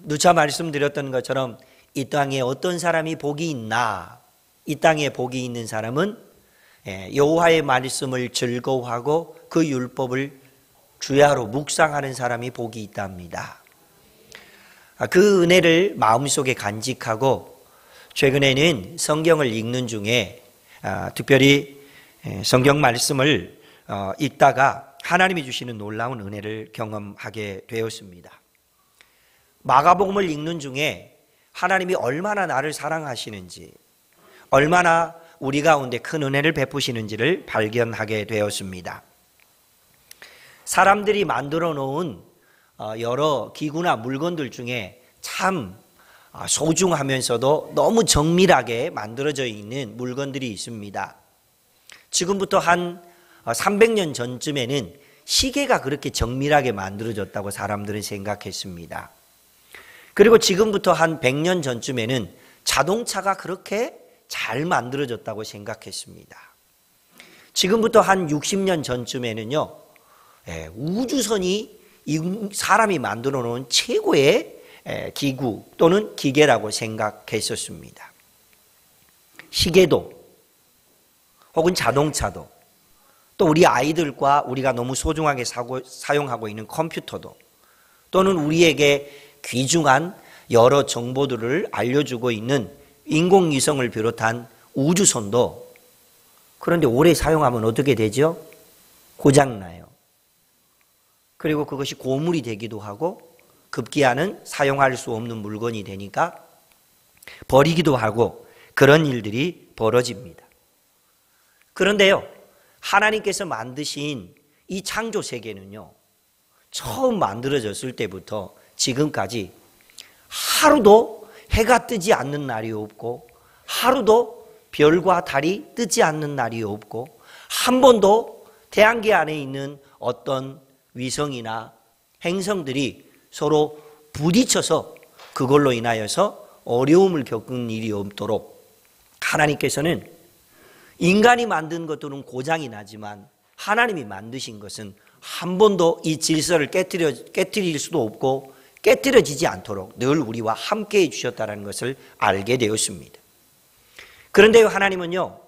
누차 말씀드렸던 것처럼 이 땅에 어떤 사람이 복이 있나? 이 땅에 복이 있는 사람은 여호와의 말씀을 즐거워하고 그 율법을 주야로 묵상하는 사람이 복이 있답니다. 그 은혜를 마음속에 간직하고 최근에는 성경을 읽는 중에 특별히 성경 말씀을 읽다가 하나님이 주시는 놀라운 은혜를 경험하게 되었습니다. 마가복음을 읽는 중에 하나님이 얼마나 나를 사랑하시는지, 얼마나 우리 가운데 큰 은혜를 베푸시는지를 발견하게 되었습니다. 사람들이 만들어 놓은 여러 기구나 물건들 중에 참 소중하면서도 너무 정밀하게 만들어져 있는 물건들이 있습니다. 지금부터 한 300년 전쯤에는 시계가 그렇게 정밀하게 만들어졌다고 사람들은 생각했습니다. 그리고 지금부터 한 100년 전쯤에는 자동차가 그렇게 잘 만들어졌다고 생각했습니다. 지금부터 한 60년 전쯤에는요, 우주선이 사람이 만들어 놓은 최고의 기구 또는 기계라고 생각했었습니다. 시계도 혹은 자동차도 또 우리 아이들과 우리가 너무 소중하게 사용하고 있는 컴퓨터도 또는 우리에게 귀중한 여러 정보들을 알려주고 있는 인공위성을 비롯한 우주선도 그런데 오래 사용하면 어떻게 되죠? 고장나요. 그리고 그것이 고물이 되기도 하고 급기야는 사용할 수 없는 물건이 되니까 버리기도 하고 그런 일들이 벌어집니다. 그런데요, 하나님께서 만드신 이 창조 세계는요, 처음 만들어졌을 때부터 지금까지 하루도 해가 뜨지 않는 날이 없고 하루도 별과 달이 뜨지 않는 날이 없고 한 번도 태양계 안에 있는 어떤 위성이나 행성들이 서로 부딪혀서 그걸로 인하여서 어려움을 겪은 일이 없도록 하나님께서는 인간이 만든 것들은 고장이 나지만 하나님이 만드신 것은 한 번도 이 질서를 깨뜨릴 수도 없고 깨뜨려지지 않도록 늘 우리와 함께해 주셨다는 것을 알게 되었습니다. 그런데요, 하나님은요,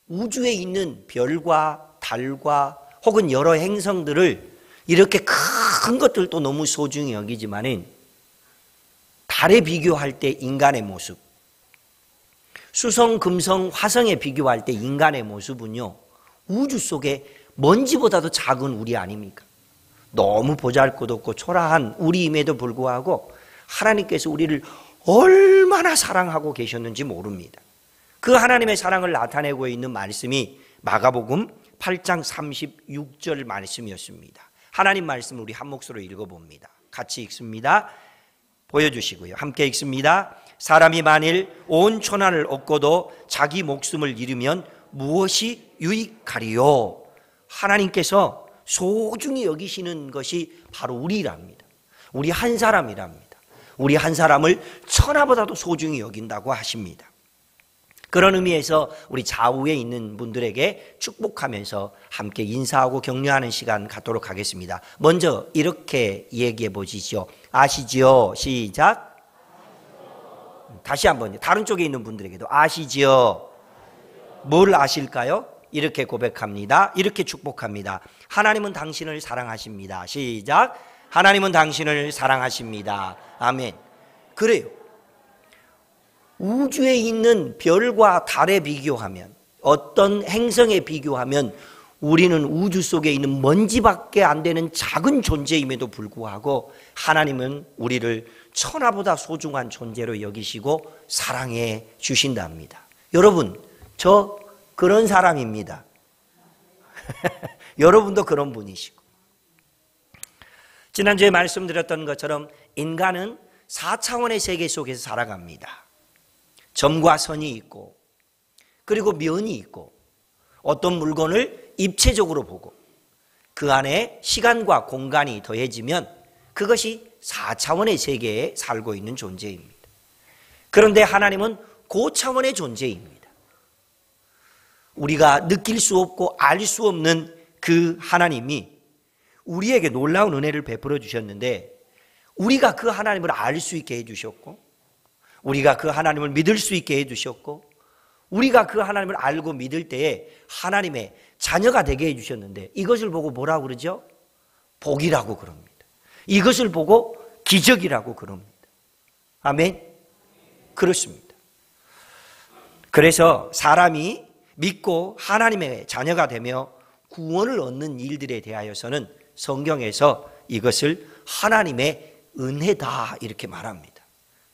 우주에 있는 별과 달과 혹은 여러 행성들을 이렇게 큰 것들도 너무 소중히 여기지만은 달에 비교할 때 인간의 모습, 수성, 금성, 화성에 비교할 때 인간의 모습은요, 우주 속에 먼지보다도 작은 우리 아닙니까? 너무 보잘것없고 초라한 우리임에도 불구하고 하나님께서 우리를 얼마나 사랑하고 계셨는지 모릅니다. 그 하나님의 사랑을 나타내고 있는 말씀이 마가복음 8장 36절 말씀이었습니다. 하나님 말씀을 우리 한 목소리로 읽어봅니다. 같이 읽습니다. 보여주시고요. 함께 읽습니다. 사람이 만일 온 천하를 얻고도 자기 목숨을 잃으면 무엇이 유익하리요? 하나님께서 소중히 여기시는 것이 바로 우리랍니다. 우리 한 사람이랍니다. 우리 한 사람을 천하보다도 소중히 여긴다고 하십니다. 그런 의미에서 우리 좌우에 있는 분들에게 축복하면서 함께 인사하고 격려하는 시간 갖도록 하겠습니다. 먼저 이렇게 얘기해 보시죠. 아시지요? 시작. 다시 한번 다른 쪽에 있는 분들에게도 아시지요? 뭘 아실까요? 이렇게 고백합니다. 이렇게 축복합니다. 하나님은 당신을 사랑하십니다. 시작. 하나님은 당신을 사랑하십니다. 아멘. 그래요. 우주에 있는 별과 달에 비교하면, 어떤 행성에 비교하면 우리는 우주 속에 있는 먼지밖에 안 되는 작은 존재임에도 불구하고 하나님은 우리를 천하보다 소중한 존재로 여기시고 사랑해 주신답니다. 여러분, 저 그런 사람입니다. 여러분도 그런 분이시고. 지난주에 말씀드렸던 것처럼 인간은 4차원의 세계 속에서 살아갑니다. 점과 선이 있고 그리고 면이 있고 어떤 물건을 입체적으로 보고 그 안에 시간과 공간이 더해지면 그것이 4차원의 세계에 살고 있는 존재입니다. 그런데 하나님은 고차원의 존재입니다. 우리가 느낄 수 없고 알 수 없는 그 하나님이 우리에게 놀라운 은혜를 베풀어 주셨는데 우리가 그 하나님을 알 수 있게 해주셨고, 우리가 그 하나님을 믿을 수 있게 해주셨고, 우리가 그 하나님을 알고 믿을 때에 하나님의 자녀가 되게 해주셨는데, 이것을 보고 뭐라고 그러죠? 복이라고 그럽니다. 이것을 보고 기적이라고 그럽니다. 아멘? 그렇습니다. 그래서 사람이 믿고 하나님의 자녀가 되며 구원을 얻는 일들에 대하여서는 성경에서 이것을 하나님의 은혜다 이렇게 말합니다.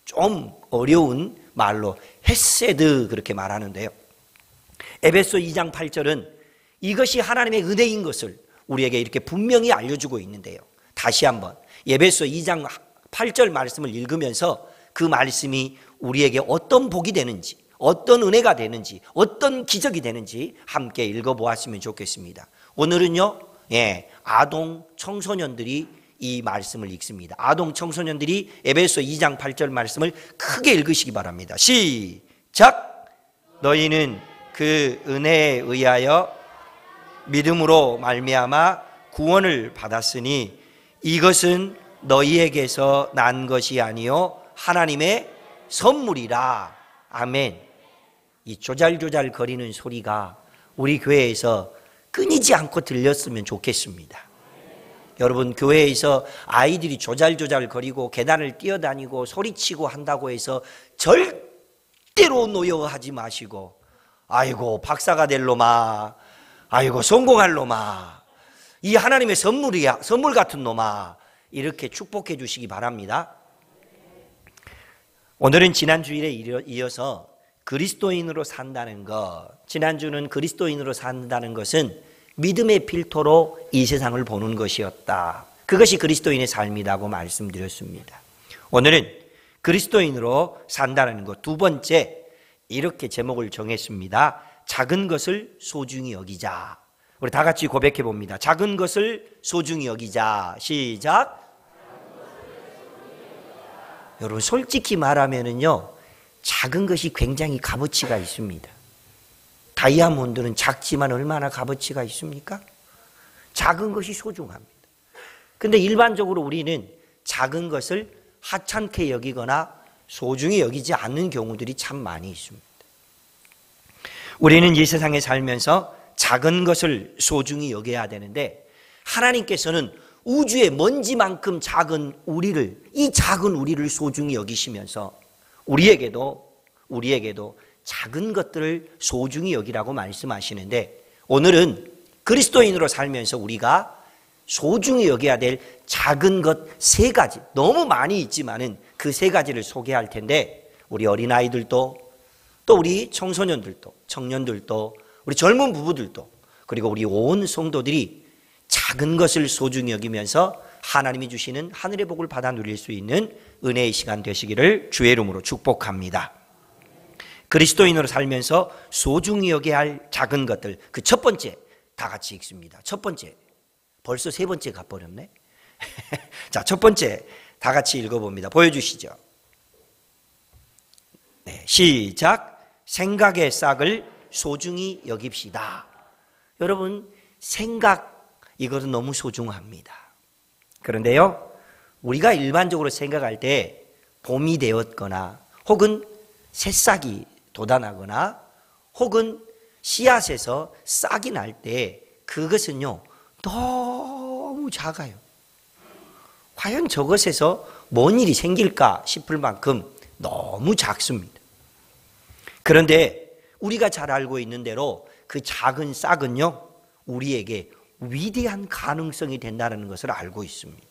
좀 어려운 말로 헤세드 그렇게 말하는데요, 에베소 2장 8절은 이것이 하나님의 은혜인 것을 우리에게 이렇게 분명히 알려주고 있는데요, 다시 한번 에베소 2장 8절 말씀을 읽으면서 그 말씀이 우리에게 어떤 복이 되는지, 어떤 은혜가 되는지, 어떤 기적이 되는지 함께 읽어보았으면 좋겠습니다. 오늘은요, 아동 청소년들이 이 말씀을 읽습니다. 아동 청소년들이 에베소 2장 8절 말씀을 크게 읽으시기 바랍니다. 시작! 너희는 그 은혜에 의하여 믿음으로 말미암아 구원을 받았으니 이것은 너희에게서 난 것이 아니요 하나님의 선물이라. 아멘. 이 조잘조잘 거리는 소리가 우리 교회에서 끊이지 않고 들렸으면 좋겠습니다. 여러분, 교회에서 아이들이 조잘조잘 거리고 계단을 뛰어다니고 소리치고 한다고 해서 절대로 노여워하지 마시고, 아이고 박사가 될 놈아, 아이고 성공할 놈아, 이 하나님의 선물이야, 선물 같은 놈아, 이렇게 축복해 주시기 바랍니다. 오늘은 지난 주일에 이어서 그리스도인으로 산다는 것, 지난주는 그리스도인으로 산다는 것은 믿음의 필터로 이 세상을 보는 것이었다, 그것이 그리스도인의 삶이라고 말씀드렸습니다. 오늘은 그리스도인으로 산다는 것 두 번째, 이렇게 제목을 정했습니다. 작은 것을 소중히 여기자. 우리 다 같이 고백해 봅니다. 작은 것을 소중히 여기자. 시작. 여러분, 솔직히 말하면은요, 작은 것이 굉장히 값어치가 있습니다. 다이아몬드는 작지만 얼마나 값어치가 있습니까? 작은 것이 소중합니다. 근데 일반적으로 우리는 작은 것을 하찮게 여기거나 소중히 여기지 않는 경우들이 참 많이 있습니다. 우리는 이 세상에 살면서 작은 것을 소중히 여겨야 되는데, 하나님께서는 우주의 먼지만큼 작은 우리를, 이 작은 우리를 소중히 여기시면서 우리에게도 작은 것들을 소중히 여기라고 말씀하시는데, 오늘은 그리스도인으로 살면서 우리가 소중히 여겨야 될 작은 것 세 가지, 너무 많이 있지만은 그 세 가지를 소개할 텐데, 우리 어린아이들도, 또 우리 청소년들도, 청년들도, 우리 젊은 부부들도, 그리고 우리 온 성도들이 작은 것을 소중히 여기면서 하나님이 주시는 하늘의 복을 받아 누릴 수 있는 은혜의 시간 되시기를 주의 이름으로 축복합니다. 그리스도인으로 살면서 소중히 여겨야 할 작은 것들, 그 첫 번째 다 같이 읽습니다. 첫 번째, 벌써 세 번째 가버렸네. 자, 첫 번째 다 같이 읽어봅니다. 보여주시죠. 네, 시작. 생각의 싹을 소중히 여깁시다. 여러분, 생각, 이것은 너무 소중합니다. 그런데요, 우리가 일반적으로 생각할 때 봄이 되었거나 혹은 새싹이 돋아나거나 혹은 씨앗에서 싹이 날 때 그것은요, 너무 작아요. 과연 저것에서 뭔 일이 생길까 싶을 만큼 너무 작습니다. 그런데 우리가 잘 알고 있는 대로 그 작은 싹은요, 우리에게 위대한 가능성이 된다는 것을 알고 있습니다.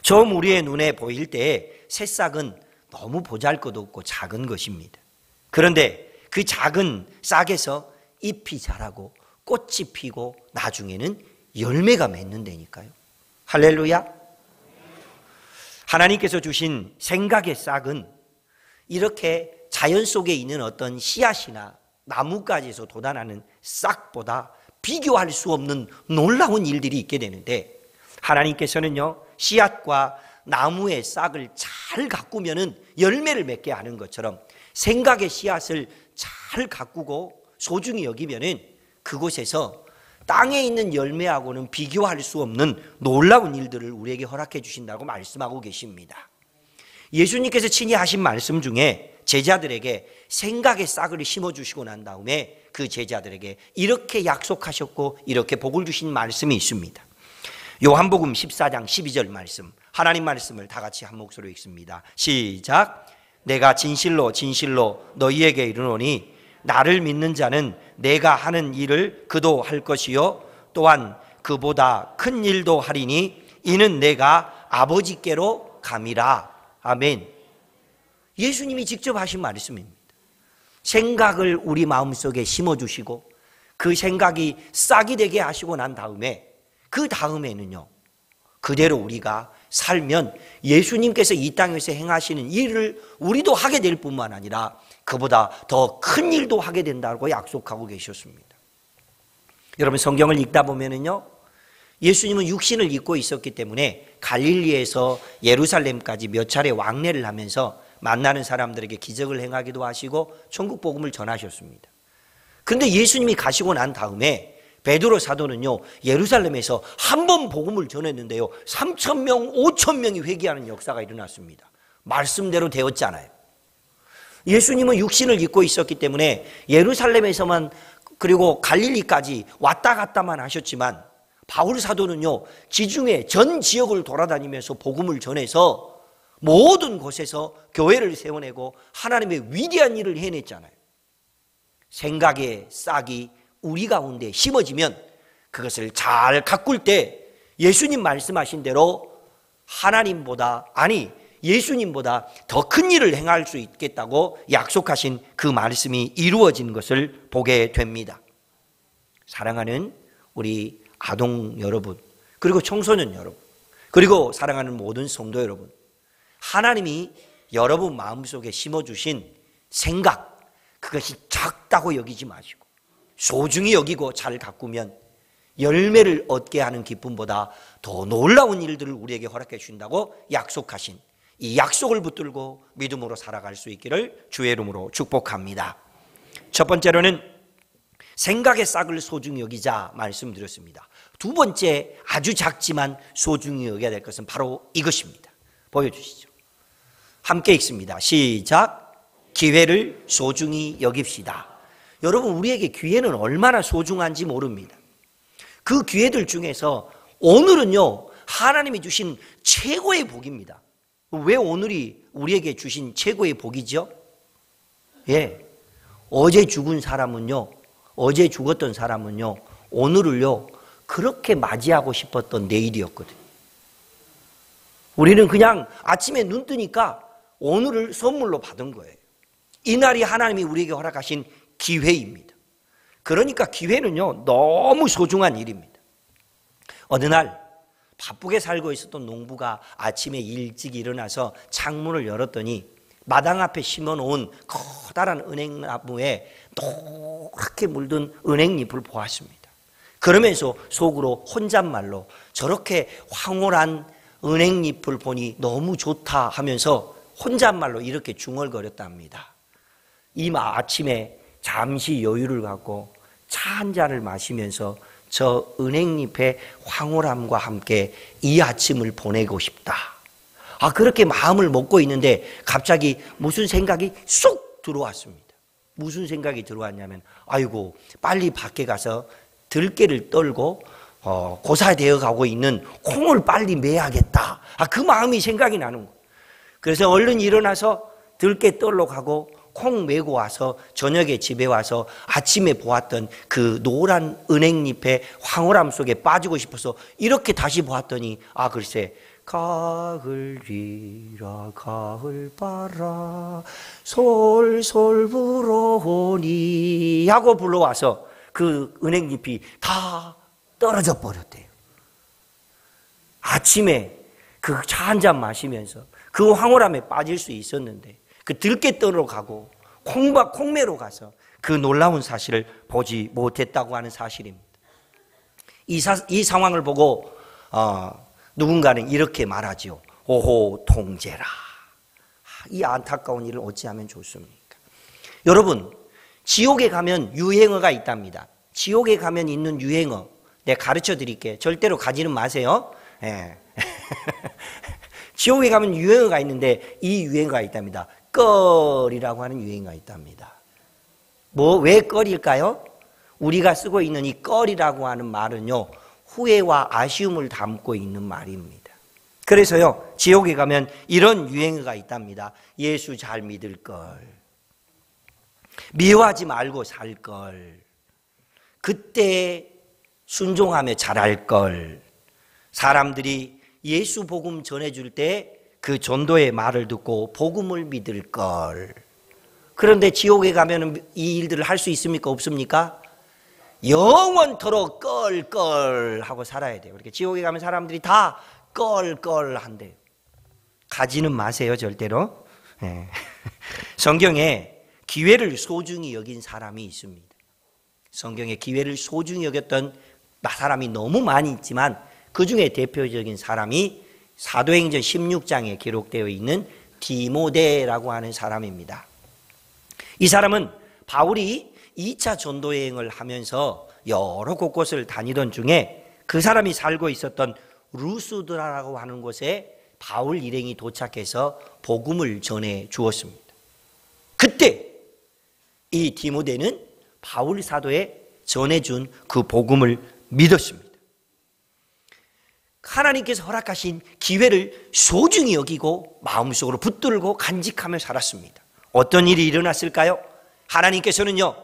처음 우리의 눈에 보일 때 새싹은 너무 보잘것없고 작은 것입니다. 그런데 그 작은 싹에서 잎이 자라고 꽃이 피고 나중에는 열매가 맺는다니까요. 할렐루야. 하나님께서 주신 생각의 싹은 이렇게 자연 속에 있는 어떤 씨앗이나 나뭇가지에서 돋아나는 싹보다 비교할 수 없는 놀라운 일들이 있게 되는데, 하나님께서는요, 씨앗과 나무의 싹을 잘 가꾸면은 열매를 맺게 하는 것처럼 생각의 씨앗을 잘 가꾸고 소중히 여기면은 그곳에서 땅에 있는 열매하고는 비교할 수 없는 놀라운 일들을 우리에게 허락해 주신다고 말씀하고 계십니다. 예수님께서 친히 하신 말씀 중에 제자들에게 생각의 싹을 심어주시고 난 다음에 그 제자들에게 이렇게 약속하셨고 이렇게 복을 주신 말씀이 있습니다. 요한복음 14장 12절 말씀, 하나님 말씀을 다 같이 한 목소리로 읽습니다. 시작. 내가 진실로 진실로 너희에게 이르노니 나를 믿는 자는 내가 하는 일을 그도 할 것이요 또한 그보다 큰 일도 하리니 이는 내가 아버지께로 감이라. 아멘. 예수님이 직접 하신 말씀입니다. 생각을 우리 마음속에 심어주시고 그 생각이 싹이 되게 하시고 난 다음에 그 다음에는요, 그대로 우리가 살면 예수님께서 이 땅에서 행하시는 일을 우리도 하게 될 뿐만 아니라 그보다 더 큰 일도 하게 된다고 약속하고 계셨습니다. 여러분, 성경을 읽다 보면은요, 예수님은 육신을 입고 있었기 때문에 갈릴리에서 예루살렘까지 몇 차례 왕래를 하면서 만나는 사람들에게 기적을 행하기도 하시고 천국 복음을 전하셨습니다. 근데 예수님이 가시고 난 다음에 베드로 사도는요, 예루살렘에서 한 번 복음을 전했는데요, 3,000명, 5,000명이 회개하는 역사가 일어났습니다. 말씀대로 되었잖아요. 예수님은 육신을 입고 있었기 때문에 예루살렘에서만 그리고 갈릴리까지 왔다 갔다만 하셨지만 바울 사도는요, 지중해 전 지역을 돌아다니면서 복음을 전해서 모든 곳에서 교회를 세워내고 하나님의 위대한 일을 해냈잖아요. 생각의 싹이 우리 가운데 심어지면 그것을 잘 가꿀 때 예수님 말씀하신 대로 하나님보다, 아니 예수님보다 더 큰 일을 행할 수 있겠다고 약속하신 그 말씀이 이루어진 것을 보게 됩니다. 사랑하는 우리 아동 여러분, 그리고 청소년 여러분, 그리고 사랑하는 모든 성도 여러분, 하나님이 여러분 마음속에 심어주신 생각, 그것이 작다고 여기지 마시고 소중히 여기고 잘 가꾸면 열매를 얻게 하는 기쁨보다 더 놀라운 일들을 우리에게 허락해 주신다고 약속하신 이 약속을 붙들고 믿음으로 살아갈 수 있기를 주의 이름으로 축복합니다. 첫 번째로는 생각의 싹을 소중히 여기자 말씀드렸습니다. 두 번째, 아주 작지만 소중히 여겨야 될 것은 바로 이것입니다. 보여주시죠. 함께 읽습니다. 시작. 기회를 소중히 여깁시다. 여러분, 우리에게 기회는 얼마나 소중한지 모릅니다. 그 기회들 중에서 오늘은요, 하나님이 주신 최고의 복입니다. 왜 오늘이 우리에게 주신 최고의 복이죠? 예, 어제 죽은 사람은요, 어제 죽었던 사람은요, 오늘을요 그렇게 맞이하고 싶었던 내일이었거든요. 우리는 그냥 아침에 눈 뜨니까 오늘을 선물로 받은 거예요. 이날이 하나님이 우리에게 허락하신 기회입니다. 그러니까 기회는요 너무 소중한 일입니다. 어느 날 바쁘게 살고 있었던 농부가 아침에 일찍 일어나서 창문을 열었더니 마당 앞에 심어놓은 커다란 은행나무에 노랗게 물든 은행잎을 보았습니다. 그러면서 속으로 혼잣말로 저렇게 황홀한 은행잎을 보니 너무 좋다 하면서 혼잣말로 이렇게 중얼거렸답니다. 이 아침에 잠시 여유를 갖고 차 한 잔을 마시면서 저 은행잎의 황홀함과 함께 이 아침을 보내고 싶다. 그렇게 마음을 먹고 있는데 갑자기 무슨 생각이 쏙 들어왔습니다. 무슨 생각이 들어왔냐면, 아이고 빨리 밖에 가서 들깨를 떨고 고사되어 가고 있는 콩을 빨리 매야겠다. 그 마음이 생각이 나는 거예요. 그래서 얼른 일어나서 들깨 떨러 가고 콩 메고 와서 저녁에 집에 와서 아침에 보았던 그 노란 은행잎의 황홀함 속에 빠지고 싶어서 이렇게 다시 보았더니 글쎄, 가을이라 가을 바라 솔솔 불어오니 하고 불러와서 그 은행잎이 다 떨어져 버렸대요. 아침에 그 차 한 잔 마시면서 그 황홀함에 빠질 수 있었는데 그 들깨 떨어 가고 콩매로 가서 그 놀라운 사실을 보지 못했다고 하는 사실입니다. 이 상황을 보고 누군가는 이렇게 말하지요. 오호 통제라. 이 안타까운 일을 어찌하면 좋습니까? 여러분, 지옥에 가면 유행어가 있답니다. 지옥에 가면 있는 유행어, 내가 가르쳐 드릴게. 절대로 가지는 마세요. 예. 지옥에 가면 유행어가 있는데 이 유행어가 있답니다. 껄이라고 하는 유행어가 있답니다. 왜 껄일까요? 우리가 쓰고 있는 이 껄이라고 하는 말은요, 후회와 아쉬움을 담고 있는 말입니다. 그래서요, 지옥에 가면 이런 유행어가 있답니다. 예수 잘 믿을 걸, 미워하지 말고 살 걸, 그때 순종하며 잘할 걸, 사람들이 예수 복음 전해줄 때 그 전도의 말을 듣고 복음을 믿을 걸. 그런데 지옥에 가면 이 일들을 할 수 있습니까? 없습니까? 영원토록 껄껄 하고 살아야 돼요. 이렇게 지옥에 가면 사람들이 다 껄껄 한대요. 가지는 마세요, 절대로. 네. 성경에 기회를 소중히 여긴 사람이 있습니다. 성경에 기회를 소중히 여겼던 사람이 너무 많이 있지만 그 중에 대표적인 사람이 사도행전 16장에 기록되어 있는 디모데라고 하는 사람입니다. 이 사람은 바울이 2차 전도 여행을 하면서 여러 곳곳을 다니던 중에 그 사람이 살고 있었던 루스드라라고 하는 곳에 바울 일행이 도착해서 복음을 전해 주었습니다. 그때 이 디모데는 바울 사도에 전해준 그 복음을 믿었습니다. 하나님께서 허락하신 기회를 소중히 여기고 마음속으로 붙들고 간직하며 살았습니다. 어떤 일이 일어났을까요? 하나님께서는요,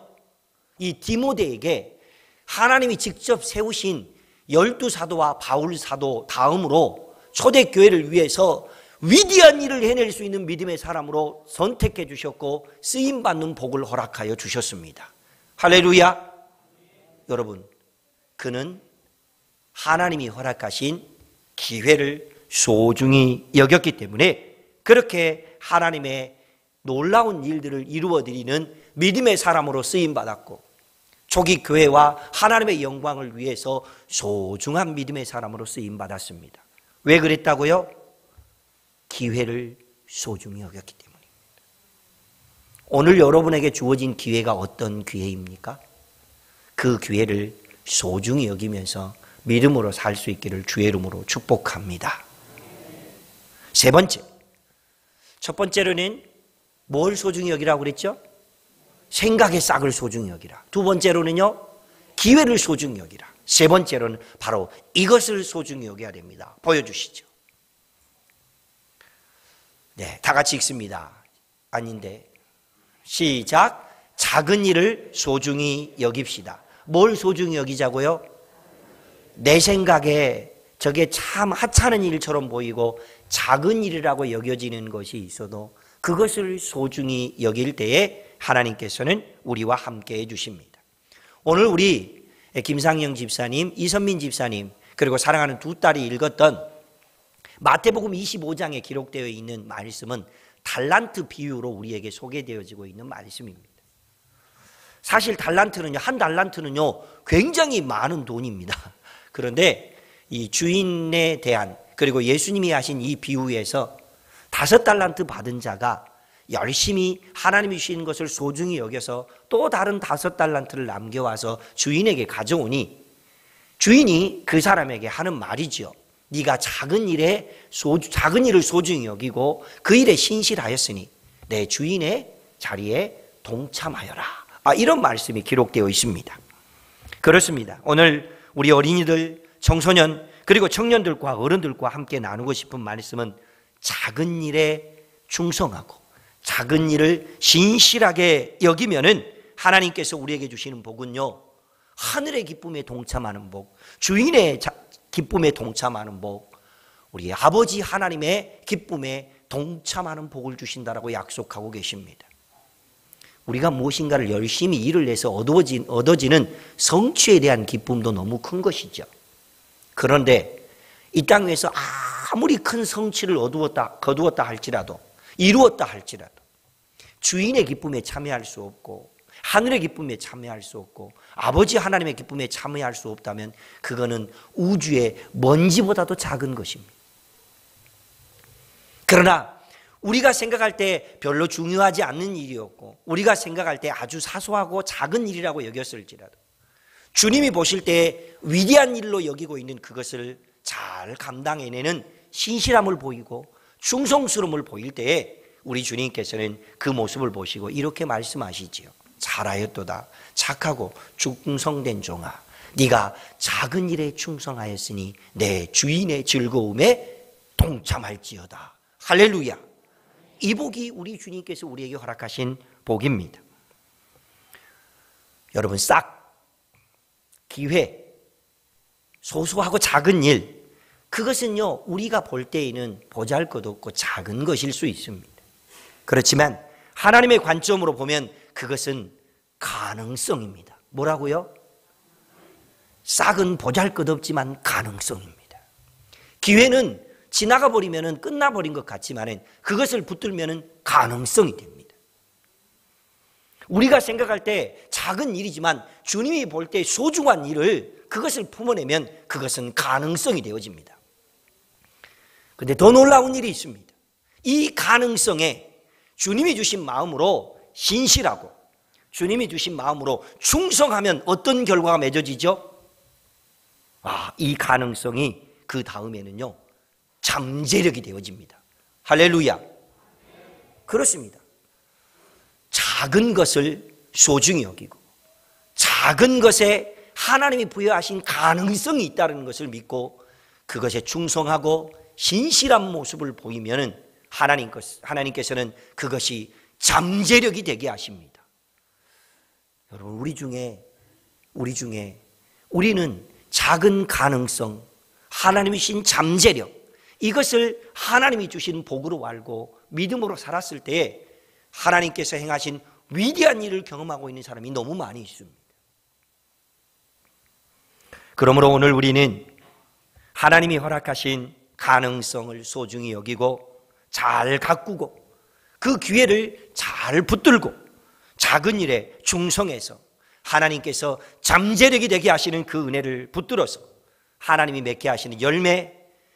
이 디모데에게 하나님이 직접 세우신 12사도와 바울 사도 다음으로 초대교회를 위해서 위대한 일을 해낼 수 있는 믿음의 사람으로 선택해 주셨고 쓰임받는 복을 허락하여 주셨습니다. 할렐루야. 여러분, 그는 하나님이 허락하신 기회를 소중히 여겼기 때문에 그렇게 하나님의 놀라운 일들을 이루어드리는 믿음의 사람으로 쓰임받았고 초기 교회와 하나님의 영광을 위해서 소중한 믿음의 사람으로 쓰임받았습니다. 왜 그랬다고요? 기회를 소중히 여겼기 때문입니다. 오늘 여러분에게 주어진 기회가 어떤 기회입니까? 그 기회를 소중히 여기면서 믿음으로 살 수 있기를 주의 이름으로 축복합니다. 세 번째, 첫 번째로는 뭘 소중히 여기라고 그랬죠? 생각의 싹을 소중히 여기라. 두 번째로는요, 기회를 소중히 여기라. 세 번째로는 바로 이것을 소중히 여겨야 됩니다. 보여주시죠. 네, 다 같이 읽습니다. 아닌데, 시작. 작은 일을 소중히 여깁시다. 뭘 소중히 여기자고요? 내 생각에 저게 참 하찮은 일처럼 보이고 작은 일이라고 여겨지는 것이 있어도 그것을 소중히 여길 때에 하나님께서는 우리와 함께 해주십니다. 오늘 우리 김상영 집사님, 이선민 집사님 그리고 사랑하는 두 딸이 읽었던 마태복음 25장에 기록되어 있는 말씀은 달란트 비유로 우리에게 소개되어지고 있는 말씀입니다. 사실 달란트는요, 한 달란트는요 굉장히 많은 돈입니다. 그런데 이 주인에 대한 그리고 예수님이 하신 이 비유에서 5달란트 받은 자가 열심히 하나님이 주신 것을 소중히 여겨서 또 다른 5달란트를 남겨와서 주인에게 가져오니 주인이 그 사람에게 하는 말이죠. 네가 작은 일을 소중히 여기고 그 일에 신실하였으니 내 주인의 자리에 동참하여라. 이런 말씀이 기록되어 있습니다. 그렇습니다. 오늘 우리 어린이들, 청소년 그리고 청년들과 어른들과 함께 나누고 싶은 말씀은 작은 일에 충성하고 작은 일을 신실하게 여기면은 하나님께서 우리에게 주시는 복은요, 하늘의 기쁨에 동참하는 복, 주인의 기쁨에 동참하는 복, 우리 아버지 하나님의 기쁨에 동참하는 복을 주신다라고 약속하고 계십니다. 우리가 무엇인가를 열심히 일을 해서 얻어지는 성취에 대한 기쁨도 너무 큰 것이죠. 그런데 이 땅 위에서 아무리 큰 성취를 거두었다 할지라도, 이루었다 할지라도 주인의 기쁨에 참여할 수 없고 하늘의 기쁨에 참여할 수 없고 아버지 하나님의 기쁨에 참여할 수 없다면 그거는 우주의 먼지보다도 작은 것입니다. 그러나 우리가 생각할 때 별로 중요하지 않는 일이었고 우리가 생각할 때 아주 사소하고 작은 일이라고 여겼을지라도 주님이 보실 때 위대한 일로 여기고 있는 그것을 잘 감당해내는 신실함을 보이고 충성스러움을 보일 때에 우리 주님께서는 그 모습을 보시고 이렇게 말씀하시지요. 잘하였도다 착하고 충성된 종아, 네가 작은 일에 충성하였으니 내 주인의 즐거움에 동참할지어다. 할렐루야. 이 복이 우리 주님께서 우리에게 허락하신 복입니다. 여러분, 싹 기회, 소소하고 작은 일, 그것은요 우리가 볼 때에는 보잘것없고 작은 것일 수 있습니다. 그렇지만 하나님의 관점으로 보면 그것은 가능성입니다. 뭐라고요? 싹은 보잘것없지만 가능성입니다. 기회는 지나가 버리면 끝나버린 것 같지만 그것을 붙들면 가능성이 됩니다. 우리가 생각할 때 작은 일이지만 주님이 볼 때 소중한 일을 그것을 품어내면 그것은 가능성이 되어집니다. 그런데 더 놀라운 일이 있습니다. 이 가능성에 주님이 주신 마음으로 신실하고 주님이 주신 마음으로 충성하면 어떤 결과가 맺어지죠? 이 가능성이 그 다음에는요 잠재력이 되어집니다. 할렐루야. 그렇습니다. 작은 것을 소중히 여기고 작은 것에 하나님이 부여하신 가능성이 있다는 것을 믿고 그것에 충성하고 신실한 모습을 보이면 하나님께서는 그것이 잠재력이 되게 하십니다. 여러분, 우리 중에 우리는 작은 가능성, 하나님이 주신 잠재력, 이것을 하나님이 주신 복으로 알고 믿음으로 살았을 때에 하나님께서 행하신 위대한 일을 경험하고 있는 사람이 너무 많이 있습니다. 그러므로 오늘 우리는 하나님이 허락하신 가능성을 소중히 여기고 잘 가꾸고 그 기회를 잘 붙들고 작은 일에 충성해서 하나님께서 잠재력이 되게 하시는 그 은혜를 붙들어서 하나님이 맺게 하시는 열매,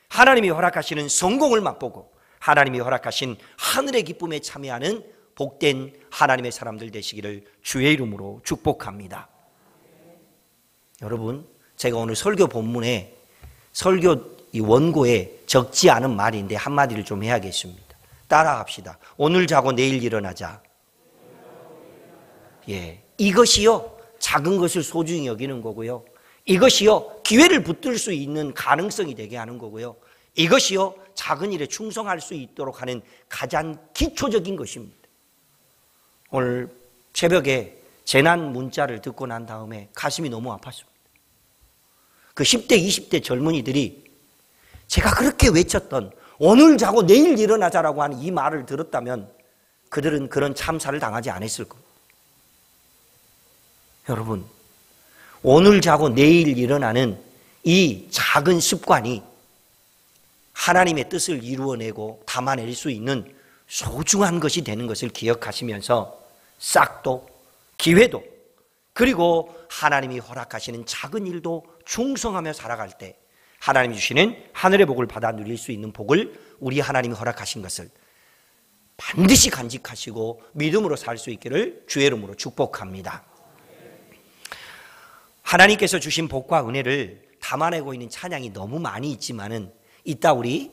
하나님이 허락하시는 성공을 맛보고 하나님이 허락하신 하늘의 기쁨에 참여하는 복된 하나님의 사람들 되시기를 주의 이름으로 축복합니다. 여러분, 제가 오늘 설교 본문에 설교 이 원고에 적지 않은 말인데 한마디를 좀 해야겠습니다. 따라합시다. 오늘 자고 내일 일어나자. 이것이요 작은 것을 소중히 여기는 거고요. 이것이요 기회를 붙들 수 있는 가능성이 되게 하는 거고요. 이것이요 작은 일에 충성할 수 있도록 하는 가장 기초적인 것입니다. 오늘 새벽에 재난 문자를 듣고 난 다음에 가슴이 너무 아팠습니다. 그 10대, 20대 젊은이들이 제가 그렇게 외쳤던 오늘 자고 내일 일어나자라고 하는 이 말을 들었다면 그들은 그런 참사를 당하지 않았을 겁니다. 여러분, 오늘 자고 내일 일어나는 이 작은 습관이 하나님의 뜻을 이루어내고 담아낼 수 있는 소중한 것이 되는 것을 기억하시면서 싹도 기회도 그리고 하나님이 허락하시는 작은 일도 충성하며 살아갈 때 하나님이 주시는 하늘의 복을 받아 누릴 수 있는 복을 우리 하나님이 허락하신 것을 반드시 간직하시고 믿음으로 살 수 있기를 주의 이름으로 축복합니다. 하나님께서 주신 복과 은혜를 담아내고 있는 찬양이 너무 많이 있지만은 이따 우리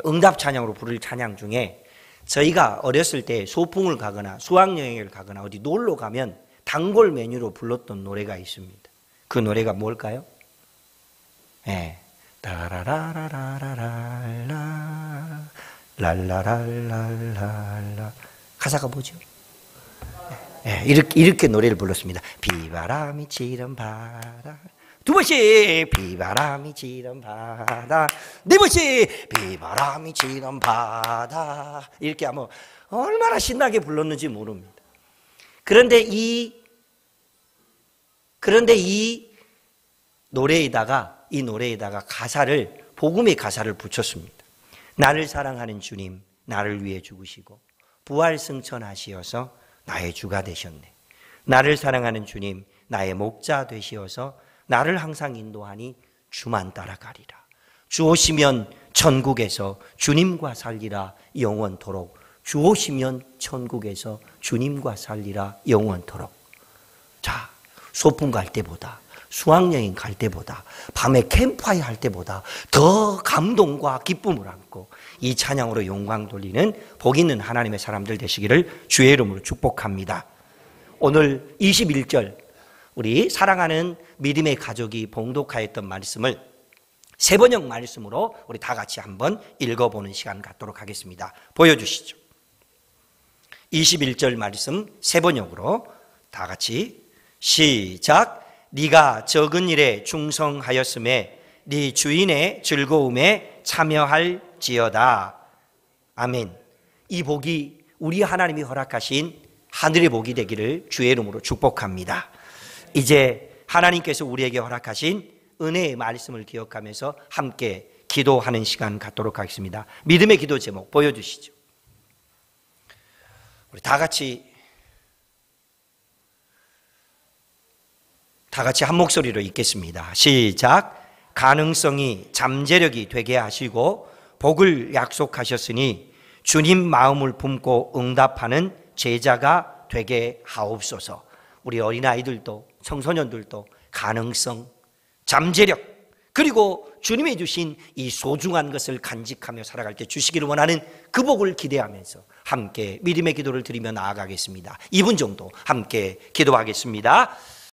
응답 찬양으로 부를 찬양 중에 저희가 어렸을 때 소풍을 가거나 수학여행을 가거나 어디 놀러 가면 단골 메뉴로 불렀던 노래가 있습니다. 그 노래가 뭘까요? 따라라라라라라 랄라랄랄랄라 가사가 뭐죠? 이렇게 노래를 불렀습니다. 비바람이 치는 바다. 두 번씩 비바람이 치는 바다. 네 번씩 비바람이 치는 바다. 이렇게 하면 얼마나 신나게 불렀는지 모릅니다. 그런데 이 노래에다가 가사를 복음의 가사를 붙였습니다. 나를 사랑하는 주님, 나를 위해 죽으시고 부활 승천하시어서 나의 주가 되셨네. 나를 사랑하는 주님, 나의 목자 되시어서 나를 항상 인도하니 주만 따라가리라. 주 오시면 천국에서 주님과 살리라 영원토록. 주 오시면 천국에서 주님과 살리라 영원토록. 자, 소풍 갈 때보다 수학여행 갈 때보다, 밤에 캠프파이어 할 때보다 더 감동과 기쁨을 안고 이 찬양으로 영광 돌리는 복 있는 하나님의 사람들 되시기를 주의 이름으로 축복합니다. 오늘 21절 우리 사랑하는 믿음의 가족이 봉독하였던 말씀을 세번역 말씀으로 우리 다 같이 한번 읽어보는 시간 갖도록 하겠습니다. 보여주시죠. 21절 말씀 세번역으로 다 같이 시작. 네가 적은 일에 충성하였음에 네 주인의 즐거움에 참여할지어다. 아멘. 이 복이 우리 하나님이 허락하신 하늘의 복이 되기를 주의 이름으로 축복합니다. 이제 하나님께서 우리에게 허락하신 은혜의 말씀을 기억하면서 함께 기도하는 시간 갖도록 하겠습니다. 믿음의 기도 제목 보여주시죠. 우리 다 같이 한 목소리로 읽겠습니다. 시작. 가능성이 잠재력이 되게 하시고 복을 약속하셨으니 주님 마음을 품고 응답하는 제자가 되게 하옵소서. 우리 어린아이들도 청소년들도 가능성, 잠재력, 그리고 주님이 주신 이 소중한 것을 간직하며 살아갈 때 주시기를 원하는 그 복을 기대하면서 함께 믿음의 기도를 드리며 나아가겠습니다. 2분 정도 함께 기도하겠습니다.